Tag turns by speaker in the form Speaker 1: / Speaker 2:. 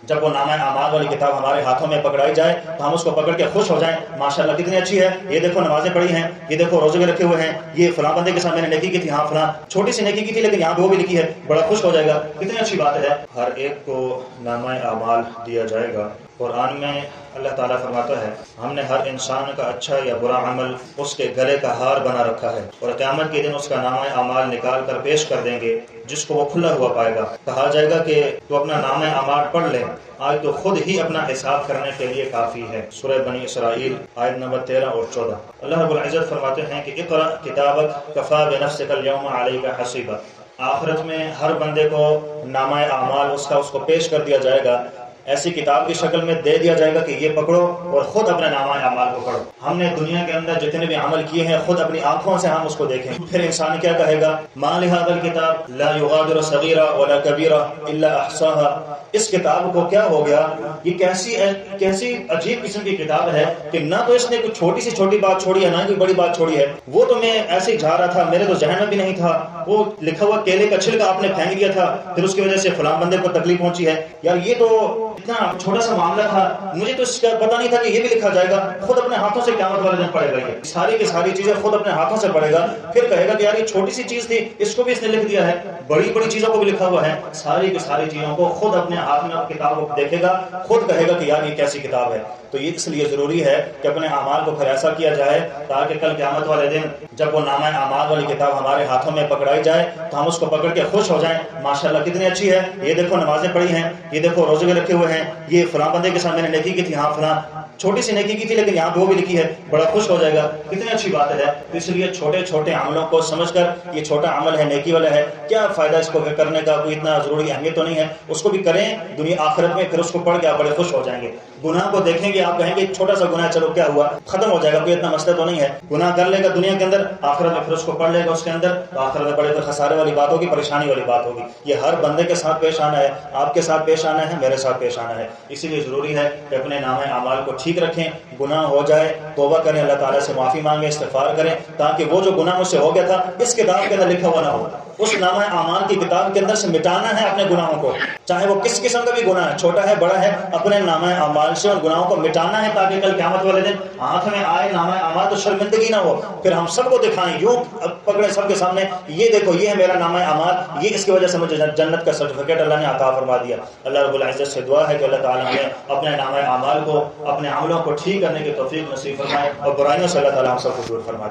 Speaker 1: جب وہ नामा आमाल वाली किताब हमारे हाथों में पकड़ाई जाए तो हम उसको पकड़ के खुश हो जाएं, माशाल्लाह कितनी अच्छी है, ये देखो नमाजें पढ़ी हैं, ये देखो रोजे भी रखे हुए हैं, ये फलां बंदे के साथ मैंने नेकी की थी, हाँ फलां छोटी सी नेकी की थी लेकिन यहाँ पे वो भी लिखी है, बड़ा खुश हो जाएगा, कितनी अच्छी बात है। हर एक को नामा आमाल दिया जाएगा। कुरान में अल्लाह ताला फरमाता है हमने हर इंसान का अच्छा या बुरा अमल उसके गले का हार बना रखा है और क़यामत के दिन उसका नामा आमाल निकाल कर पेश कर देंगे जिसको वो खुला हुआ पाएगा। कहा जाएगा कि तो अपना नामा आमाल पढ़ ले, आज तो खुद ही अपना हिसाब करने के लिए काफ़ी है। सूरह बनी इसराइल आयत नंबर 13 और 14 अल्लाह रब्बुल इज़्ज़त फरमाते हैं कि इक़रा किताबक कफ़ा बिनफ़्सिकल यौमा अलैका हसीबा। आखिरत में हर बंदे को नामा आमाल उसको पेश कर दिया जाएगा, ऐसी किताब की शक्ल में दे दिया जाएगा कि ये पकड़ो और खुद अपने नामा अमाल को पढ़ो। हमने दुनिया के अंदर जितने भी अमल किए हैं खुद अपनी आंखों से हम उसको देखें, फिर इंसान क्या कहेगा, मा लिहाज़ल किताब ला युगादिरु सगीरा वला कबीरा इल्ला अहसाहा। इस किताब को क्या हो गया, ये कैसी अजीब किस्म की किताब है कि ना तो इसने कोई छोटी बात छोड़ी है ना कोई बड़ी बात छोड़ी है। वो तो मैं ऐसे ही जा रहा था, मेरे तो जहन में भी नहीं था, वो लिखा हुआ केले का छिलका आपने फेंक दिया था, फिर उसकी वजह से फलां बंदे को तकलीफ पहुंची है। यार ये तो इतना छोटा सा मामला था, मुझे तो इसका पता नहीं था कि ये भी लिखा जाएगा। खुद अपने हाथों से क़यामत वाले दिन पढ़ेगा, ये सारी की सारी चीजें खुद अपने हाथों से पढ़ेगा, फिर कहेगा कि यार ये छोटी सी चीज थी इसको भी इसने लिख दिया है, बड़ी बड़ी चीजों को भी लिखा हुआ है। सारी की सारी चीजों को खुद अपने हाथ में किताब को देखेगा, खुद कहेगा कि यार ये कैसी किताब है। तो ये इसलिए जरूरी है कि अपने अमाल को फिर ऐसा किया जाए ताकि कल क़यामत वाले दिन जब वो नामा आमाल वाली किताब हमारे हाथों में पकड़ाई जाए तो हम उसको पकड़ के खुश हो जाएं, माशाल्लाह कितनी अच्छी है, ये देखो नमाजें पढ़ी हैं, ये देखो रोजे भी रखे हुए हैं, ये फलां बंदे के साथ मैंने नेकी की थी, हाँ फलां छोटी सी नेकी की थी लेकिन यहाँ पे वो भी लिखी है, बड़ा खुश हो जाएगा, कितनी अच्छी बात है। तो इसलिए छोटे छोटे अमलों को समझकर ये छोटा अमल है, नेकी वाला है, क्या फायदा इसको करने का, कोई इतना जरूरी अहमियत तो नहीं है, उसको भी करें दुनिया आखिरत में, फिर उसको पढ़ के आप बड़े खुश हो जाएंगे। गुनाह को देखेंगे आप कहेंगे छोटा सा गुनाह चलो क्या हुआ, खत्म हो जाएगा, कोई इतना मसला तो नहीं है। गुनाह कर लेगा दुनिया के अंदर, आखिरत में फिर उसको पढ़ लेगा उसके अंदर, तो आखिरत में बड़े खसारे वाली बात होगी, परेशानी वाली बात होगी। ये हर बंदे के साथ पेश आना है, आपके साथ पेश आना है, मेरे साथ पेश आना है। इसीलिए जरूरी है कि अपने नामे अमाल को ठीक रखें, गुनाह हो जाए तौबा करें, अल्लाह ताला से माफी मांगे, इस्तिगफार करें, ताकि वो जो गुनाह मुझसे हो गया था इस किताब के अंदर लिखा हुआ ना हो, उस नामा अमाल की किताब के अंदर से मिटाना है अपने गुनाहों को, चाहे वो किस किस्म का भी गुनाह है, छोटा है बड़ा है, अपने नामा अमाल से उन गुनाहों को मिटाना है ताकि कल क़यामत वाले दिन आंख में आए नामा अमाल तो शर्मिंदगी ना हो, फिर हम सबको दिखाएं, यूं पकड़े सबके सामने, ये देखो ये है मेरा नामा अमाल, ये इसकी वजह से मुझे जन्नत का सर्टिफिकेट अल्लाह ने अता फरमा दिया। अल्लाह रब्बुल इज़्ज़त से दुआ है कि अल्लाह ताला हमें अपने नामा अमाल को, अपने अमलों को ठीक करने की तौफीक नसीब फरमाए और बुराइयों से अल्लाह ताला हम सबको दूर फरमाए।